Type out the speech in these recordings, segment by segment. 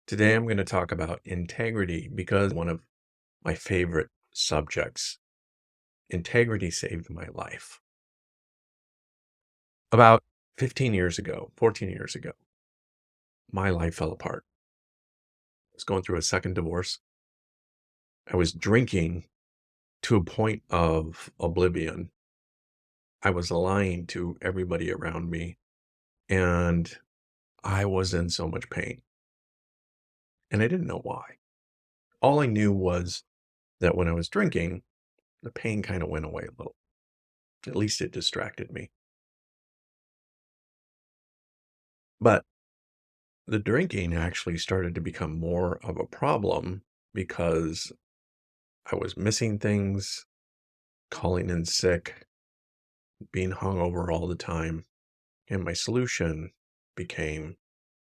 Today, I'm going to talk about integrity because one of my favorite subjects. Integrity saved my life. About 15 years ago, 14 years ago, my life fell apart. I was going through a second divorce. I was drinking to a point of oblivion. I was lying to everybody around me, and I was in so much pain. And I didn't know why. All I knew was that when I was drinking, the pain kind of went away a little. At least it distracted me. But the drinking actually started to become more of a problem because I was missing things, calling in sick, being hungover all the time, and my solution became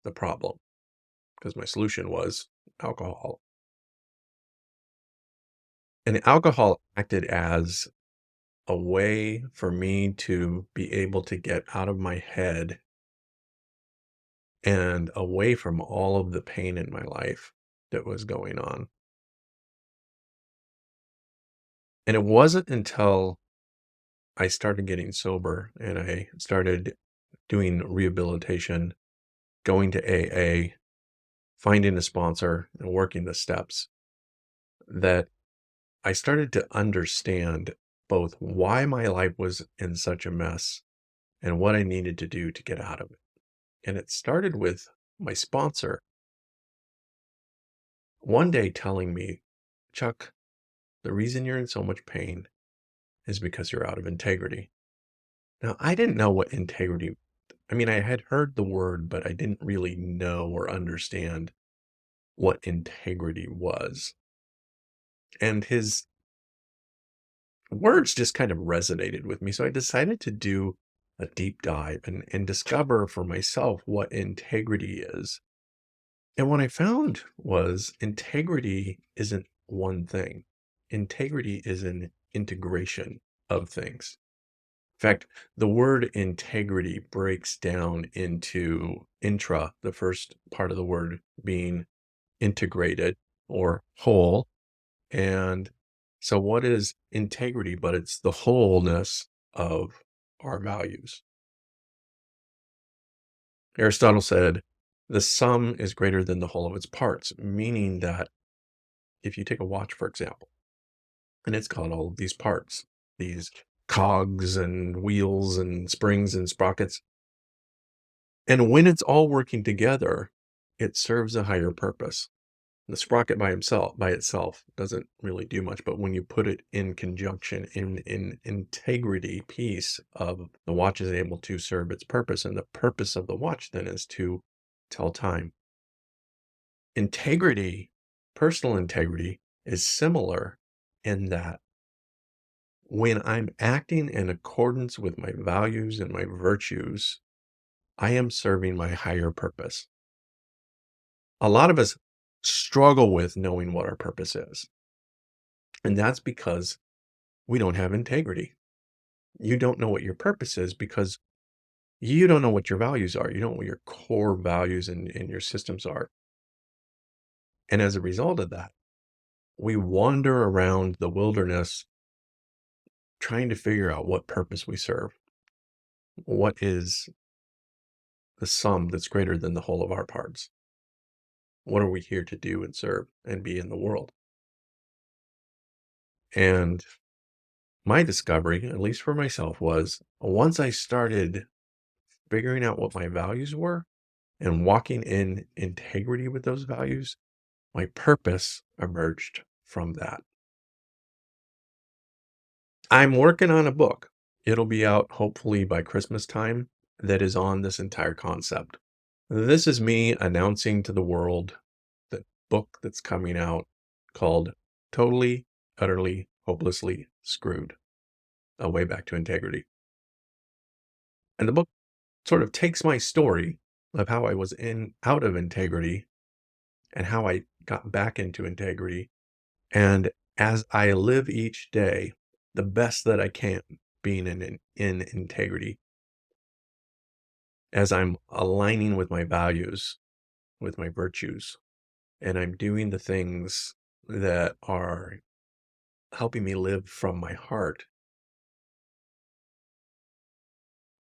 the problem because my solution was alcohol. And alcohol acted as a way for me to be able to get out of my head and away from all of the pain in my life that was going on. And it wasn't until I started getting sober and I started doing rehabilitation, going to AA, finding a sponsor, and working the steps that I started to understand both why my life was in such a mess and what I needed to do to get out of it. And it started with my sponsor one day telling me, Chuck, the reason you're in so much pain is because you're out of integrity. Now, I didn't know what integrity, I mean, I had heard the word, but I didn't really know or understand what integrity was. And his words just kind of resonated with me. So I decided to do a deep dive and discover for myself what integrity is. And what I found was integrity isn't one thing. Integrity is an integration of things. In fact, the word integrity breaks down into intra, the first part of the word being integrated or whole. And so, what is integrity? But it's the wholeness of our values. Aristotle said, the sum is greater than the whole of its parts, meaning that if you take a watch, for example, and it's got all of these parts, these cogs and wheels and springs and sprockets, and when it's all working together, it serves a higher purpose. The sprocket by itself doesn't really do much, but when you put it in conjunction in integrity piece of the watch is able to serve its purpose, and the purpose of the watch then is to tell time. Integrity, personal integrity, is similar in that when I'm acting in accordance with my values and my virtues, I am serving my higher purpose. A lot of us struggle with knowing what our purpose is. And that's because we don't have integrity. You don't know what your purpose is because you don't know what your values are. You don't know what your core values and your systems are. And as a result of that, we wander around the wilderness trying to figure out what purpose we serve. What is the sum that's greater than the whole of our parts? What are we here to do and serve and be in the world? And my discovery, at least for myself, was once I started figuring out what my values were and walking in integrity with those values, my purpose emerged from that. I'm working on a book. It'll be out hopefully by Christmas time that is on this entire concept. This is me announcing to the world the book that's coming out called Totally, Utterly, Hopelessly Screwed, A Way Back to Integrity. And the book sort of takes my story of how I was out of integrity and how I got back into integrity. And as I live each day the best that I can, being in integrity, as I'm aligning with my values, with my virtues, and I'm doing the things that are helping me live from my heart,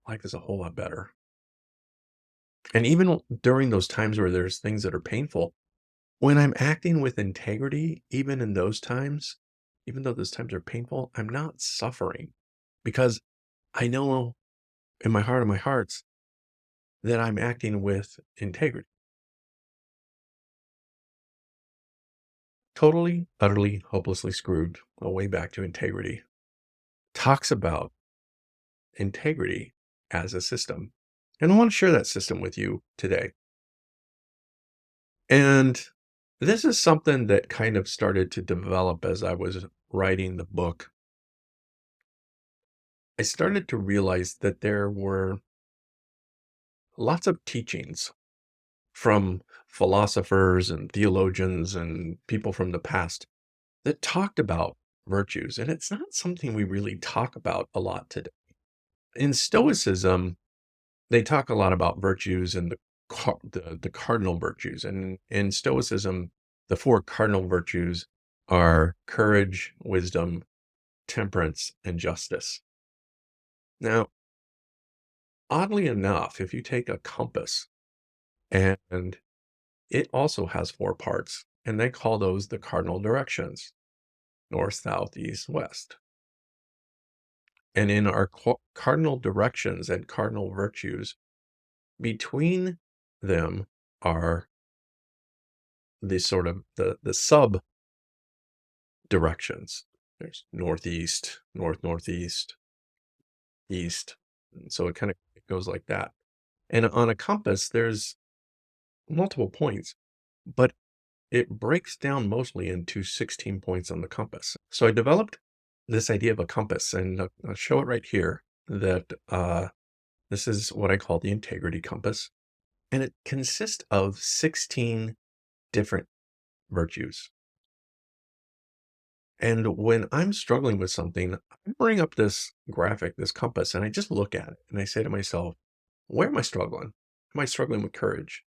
life is a whole lot better. And even during those times where there's things that are painful, when I'm acting with integrity, even in those times, even though those times are painful, I'm not suffering because I know in my heart of my hearts that I'm acting with integrity. Totally, utterly, hopelessly screwed, a way back to integrity, talks about integrity as a system. And I want to share that system with you today. And this is something that kind of started to develop as I was writing the book. I started to realize that there were lots of teachings from philosophers and theologians and people from the past that talked about virtues. And it's not something we really talk about a lot today. In Stoicism, they talk a lot about virtues and the cardinal virtues. And in Stoicism, the four cardinal virtues are courage, wisdom, temperance, and justice. Now, oddly enough, if you take a compass and it also has four parts, and they call those the cardinal directions: north, south, east, west. And in our cardinal directions and cardinal virtues, between them are the sort of the sub directions. There's northeast, northeast, east. And so it kind of goes like that. And on a compass, there's multiple points, but it breaks down mostly into 16 points on the compass. So I developed this idea of a compass, and I'll show it right here that this is what I call the integrity compass. And it consists of 16 different virtues. And when I'm struggling with something, I bring up this graphic, this compass, and I just look at it and I say to myself, where am I struggling? Am I struggling with courage?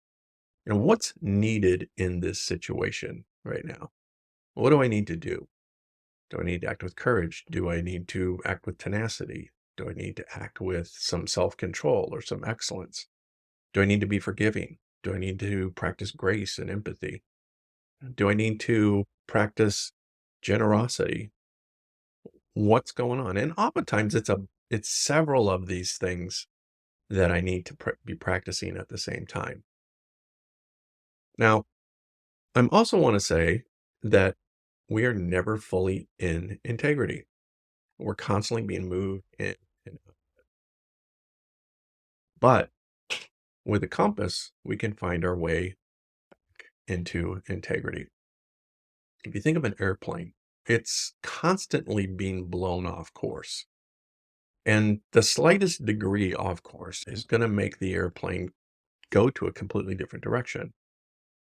And what's needed in this situation right now? What do I need to do? Do I need to act with courage? Do I need to act with tenacity? Do I need to act with some self control or some excellence? Do I need to be forgiving? Do I need to practice grace and empathy? Do I need to practice generosity? What's going on? And oftentimes it's several of these things that I need to be practicing at the same time. Now, I also want to say that we are never fully in integrity. We're constantly being moved in. But with a compass, we can find our way into integrity. If you think of an airplane, it's constantly being blown off course. And the slightest degree off course is going to make the airplane go to a completely different direction.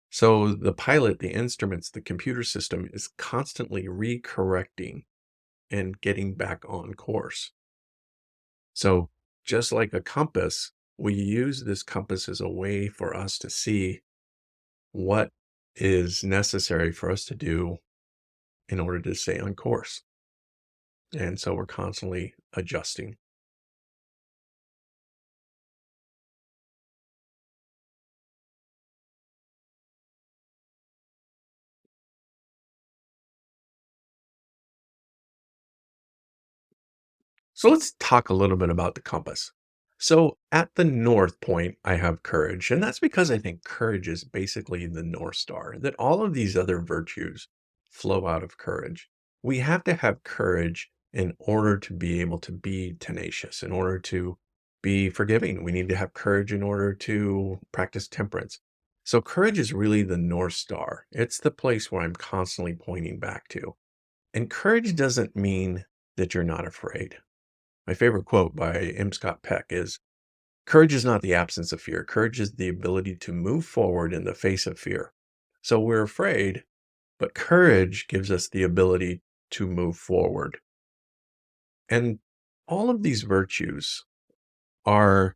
So the pilot, the instruments, the computer system is constantly recorrecting and getting back on course. So just like a compass, we use this compass as a way for us to see what is necessary for us to do in order to stay on course. And so we're constantly adjusting. So let's talk a little bit about the compass. So at the north point, I have courage. And that's because I think courage is basically the North Star, that all of these other virtues flow out of courage. We have to have courage in order to be able to be tenacious, in order to be forgiving. We need to have courage in order to practice temperance. So courage is really the North Star. It's the place where I'm constantly pointing back to. And courage doesn't mean that you're not afraid. My favorite quote by M. Scott Peck is, courage is not the absence of fear. Courage is the ability to move forward in the face of fear. So we're afraid, but courage gives us the ability to move forward. And all of these virtues are,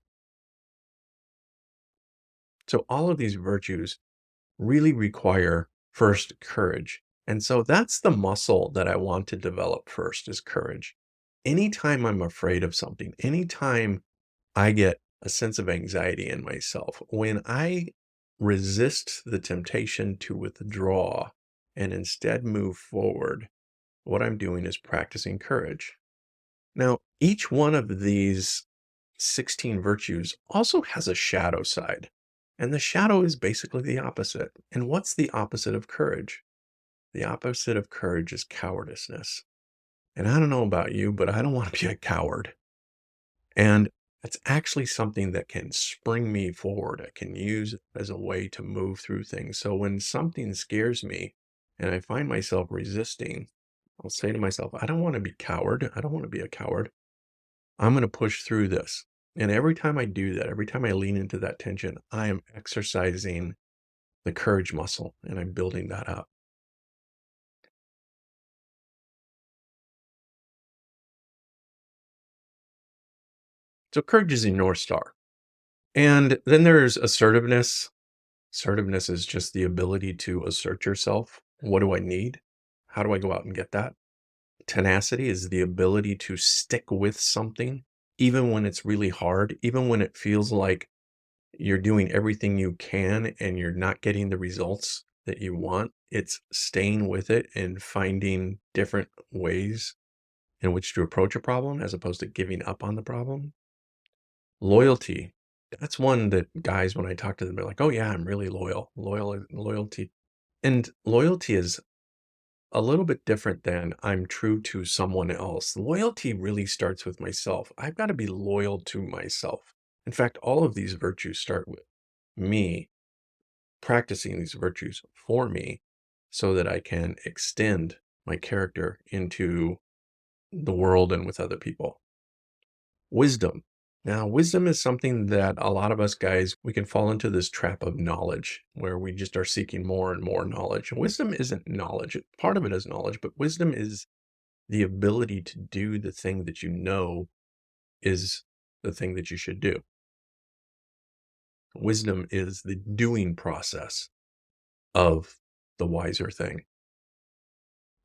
all of these virtues really require First, courage. And so that's the muscle that I want to develop first is courage. Anytime I'm afraid of something, anytime I get a sense of anxiety in myself, when I resist the temptation to withdraw and instead move forward, what I'm doing is practicing courage. Now, each one of these 16 virtues also has a shadow side, and the shadow is basically the opposite. And what's the opposite of courage? The opposite of courage is cowardice. And I don't know about you, but I don't want to be a coward. And it's actually something that can spring me forward. I can use it as a way to move through things. So when something scares me and I find myself resisting, I'll say to myself, I don't want to be coward. I don't want to be a coward. I'm going to push through this. And every time I do that, every time I lean into that tension, I am exercising the courage muscle and I'm building that up. So courage is a North Star. And then there's assertiveness. Assertiveness is just the ability to assert yourself. What do I need? How do I go out and get that? Tenacity is the ability to stick with something, even when it's really hard, even when it feels like you're doing everything you can and you're not getting the results that you want. It's staying with it and finding different ways in which to approach a problem as opposed to giving up on the problem. Loyalty. That's one that guys, when I talk to them, they're like, "Oh yeah, I'm really loyal." Loyalty. And loyalty is a little bit different than I'm true to someone else. Loyalty really starts with myself. I've got to be loyal to myself. In fact, all of these virtues start with me practicing these virtues for me so that I can extend my character into the world and with other people. Wisdom. Now, wisdom is something that a lot of us guys, we can fall into this trap of knowledge where we just are seeking more and more knowledge. Wisdom isn't knowledge. Part of it is knowledge, but wisdom is the ability to do the thing that you know is the thing that you should do. Wisdom is the doing process of the wiser thing.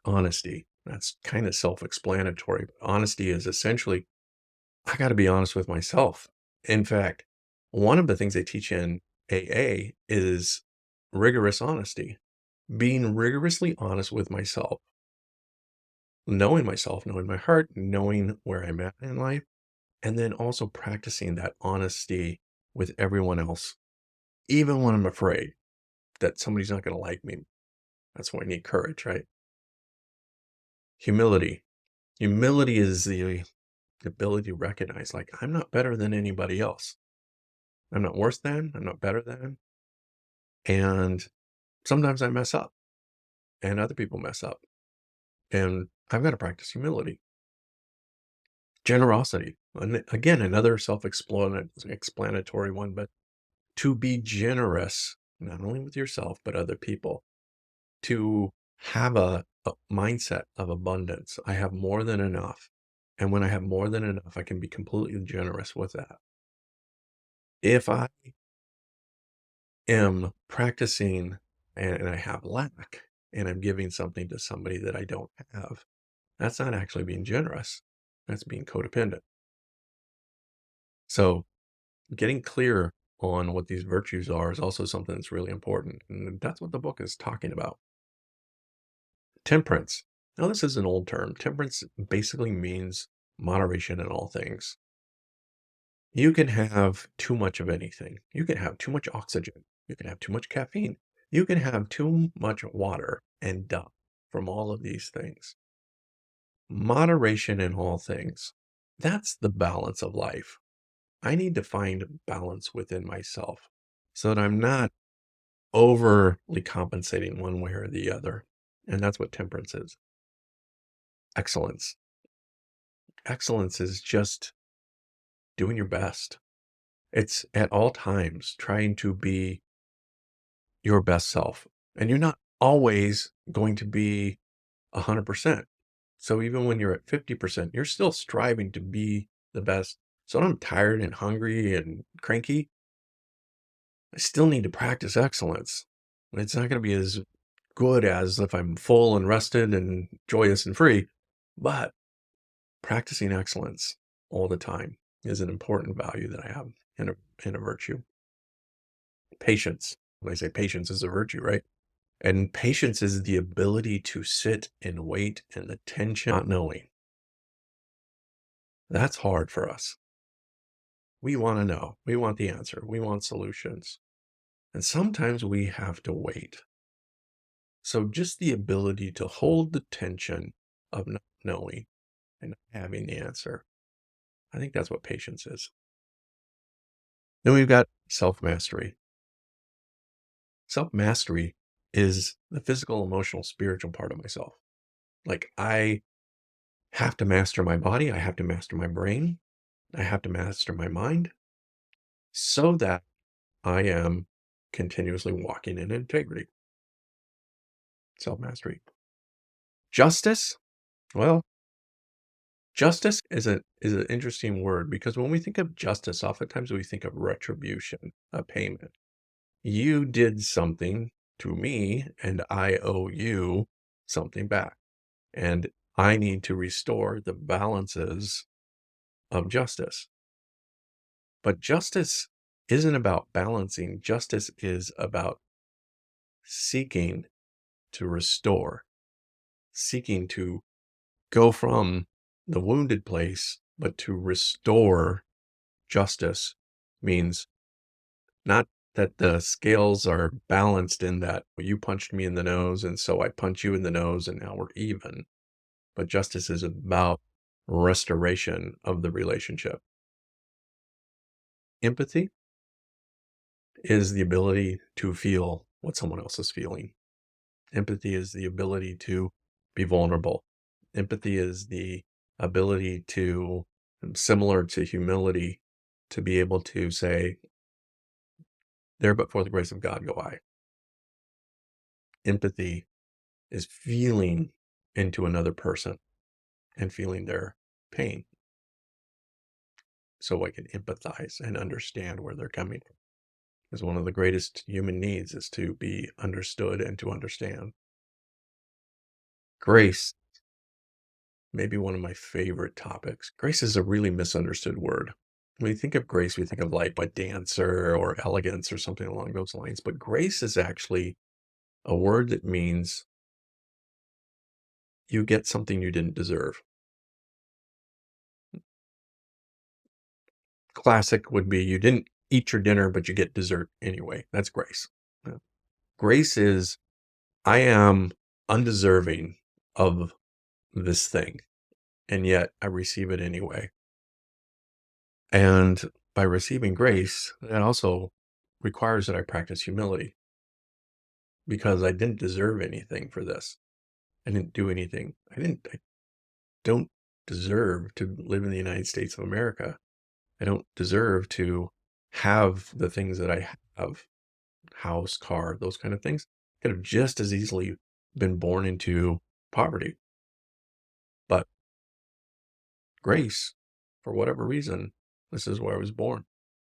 Honesty. That's kind of self-explanatory. Honesty is essentially, I got to be honest with myself. In fact, one of the things they teach in AA is rigorous honesty, being rigorously honest with myself, knowing my heart, knowing where I'm at in life, and then also practicing that honesty with everyone else, even when I'm afraid that somebody's not going to like me. That's why I need courage, right? Humility. Humility is the ability to recognize, like, I'm not better than anybody else. I'm not worse than, I'm not better than. And sometimes I mess up and other people mess up. And I've got to practice humility. Generosity. And again, another self-explanatory one, but to be generous, not only with yourself, but other people, to have a mindset of abundance. I have more than enough. And when I have more than enough, I can be completely generous with that. If I am practicing and I have lack and I'm giving something to somebody that I don't have, that's not actually being generous. That's being codependent. So getting clear on what these virtues are is also something that's really important. And that's what the book is talking about. Temperance. Now, this is an old term. Temperance basically means moderation in all things. You can have too much of anything. You can have too much oxygen. You can have too much caffeine. You can have too much water and die from all of these things. Moderation in all things. That's the balance of life. I need to find balance within myself so that I'm not overly compensating one way or the other. And that's what temperance is. Excellence. Excellence is just doing your best. It's at all times trying to be your best self. And you're not always going to be 100%. So even when you're at 50%, you're still striving to be the best. So when I'm tired and hungry and cranky, I still need to practice excellence. It's not going to be as good as if I'm full and rested and joyous and free. But practicing excellence all the time is an important value that I have in a virtue. Patience. When I say patience is a virtue, right? And patience is the ability to sit and wait and the tension not knowing. That's hard for us. We want to know. We want the answer. We want solutions. And sometimes we have to wait. So just the ability to hold the tension of not knowing and not having the answer. I think that's what patience is. Then we've got self-mastery. Self-mastery is the physical, emotional, spiritual part of myself. Like I have to master my body. I have to master my brain. I have to master my mind so that I am continuously walking in integrity. Self-mastery. Justice. Well, justice is an interesting word because when we think of justice, oftentimes we think of retribution, a payment. You did something to me and I owe you something back. And I need to restore the balances of justice. But justice isn't about balancing. Justice is about seeking to restore, seeking to go from the wounded place, but to restore justice means not that the scales are balanced in that you punched me in the nose and so I punch you in the nose and now we're even. But justice is about restoration of the relationship. Empathy is the ability to feel what someone else is feeling. Empathy is the ability to be vulnerable. Empathy is the ability to, similar to humility, to be able to say, there but for the grace of God go I. Empathy is feeling into another person and feeling their pain so I can empathize and understand where they're coming from. Because one of the greatest human needs is to be understood and to understand. Grace, maybe one of my favorite topics. Grace is a really misunderstood word. When you think of grace, we think of like a dancer or elegance or something along those lines. But grace is actually a word that means you get something you didn't deserve. Classic would be you didn't eat your dinner, but you get dessert anyway. That's grace. Yeah. Grace is I am undeserving of this thing, and yet I receive it anyway. And by receiving grace, that also requires that I practice humility because I didn't deserve anything for this. I didn't do anything. I don't deserve to live in the United States of America. I don't deserve to have the things that I have, house, car, those kind of things. Could have just as easily been born into poverty. But grace, for whatever reason, this is where I was born.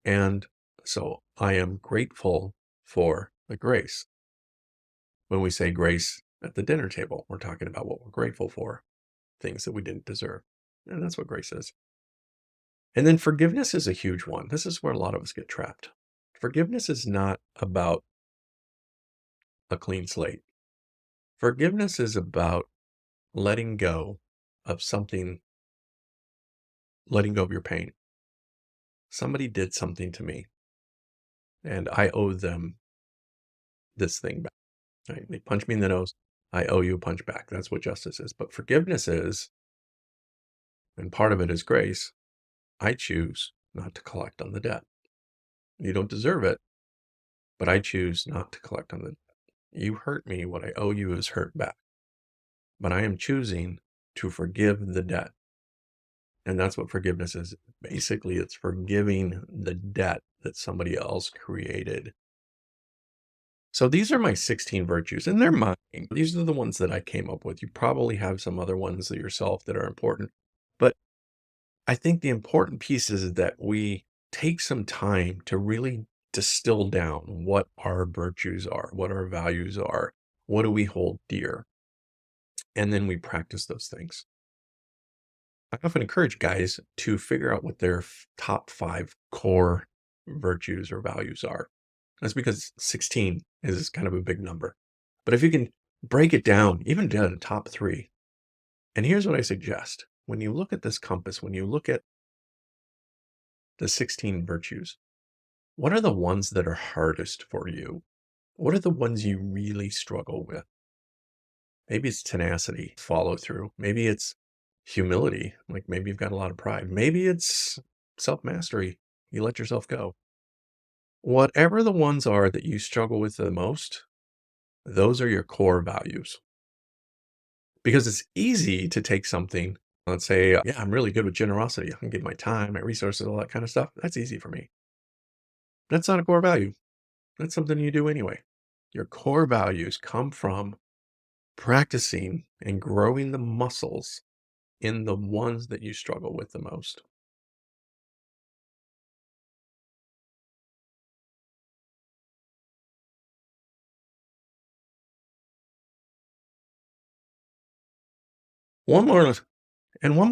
And so I am grateful for the grace. When we say grace at the dinner table, we're talking about what we're grateful for, things that we didn't deserve. And that's what grace is. And then forgiveness is a huge one. This is where a lot of us get trapped. Forgiveness is not about a clean slate. Forgiveness is about letting go of something, letting go of your pain. Somebody did something to me, and I owe them this thing back. Right? They punch me in the nose. I owe you a punch back. That's what justice is. But forgiveness is, and part of it is grace. I choose not to collect on the debt. You don't deserve it, but I choose not to collect on the debt. You hurt me. What I owe you is hurt back. But I am choosing to forgive the debt. And that's what forgiveness is. Basically, it's forgiving the debt that somebody else created. So these are my 16 virtues, and they're mine. These are the ones that I came up with. You probably have some other ones that yourself that are important. But I think the important piece is that we take some time to really distill down what our virtues are, what our values are, What do we hold dear? And then we practice those things. I often encourage guys to figure out what their top 5 core virtues or values are. That's because 16 is kind of a big number. But if you can break it down, even down to the top 3, and here's what I suggest. When you look at this compass, when you look at the 16 virtues, what are the ones that are hardest for you? What are the ones you really struggle with? Maybe it's tenacity, follow through. Maybe it's humility, like maybe you've got a lot of pride. Maybe it's self-mastery. You let yourself go. Whatever the ones are that you struggle with the most, those are your core values. Because it's easy to take something, let's say, yeah, I'm really good with generosity. I can give my time, my resources, all that kind of stuff. That's easy for me. That's not a core value. That's something you do anyway. Your core values come from practicing and growing the muscles in the ones that you struggle with the most. One more, and one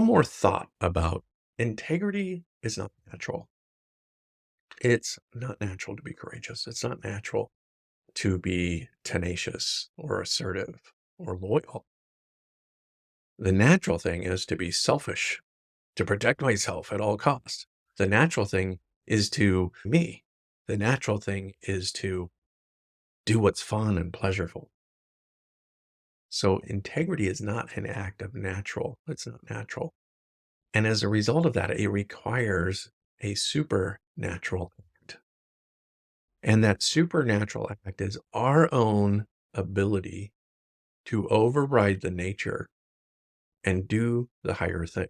more thought about integrity is not natural. It's not natural to be courageous. It's not natural to be tenacious or assertive or loyal. The natural thing is to be selfish, to protect myself at all costs. The natural thing is to me. The natural thing is to do what's fun and pleasurable. So integrity is not an act of natural. It's not natural. And as a result of that, it requires a supernatural act. And that supernatural act is our own ability to override the nature and do the higher thing.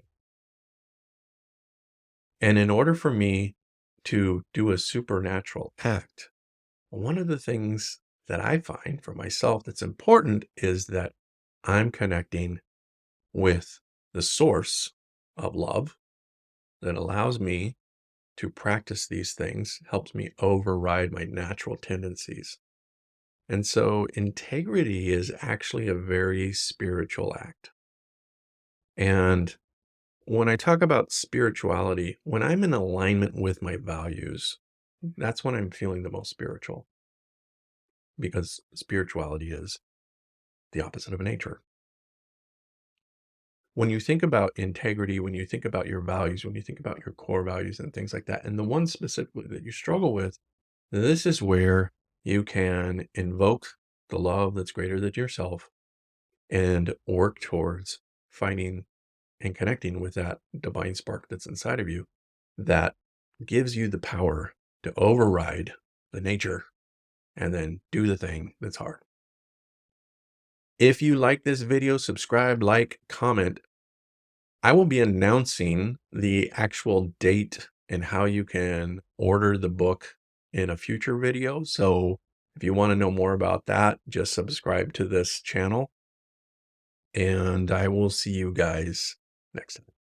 And in order for me to do a supernatural act, one of the things that I find for myself that's important is that I'm connecting with the source of love that allows me to practice these things, helps me override my natural tendencies. And so integrity is actually a very spiritual act. And when I talk about spirituality, when I'm in alignment with my values, that's when I'm feeling the most spiritual, because spirituality is the opposite of nature. When you think about integrity, when you think about your values, when you think about your core values and things like that, and the ones specifically that you struggle with, this is where you can invoke the love that's greater than yourself and work towards finding and connecting with that divine spark that's inside of you that gives you the power to override the nature and then do the thing that's hard. If you like this video, subscribe, like, comment. I will be announcing the actual date and how you can order the book in a future video. So if you want to know more about that, just subscribe to this channel, and I will see you guys next time.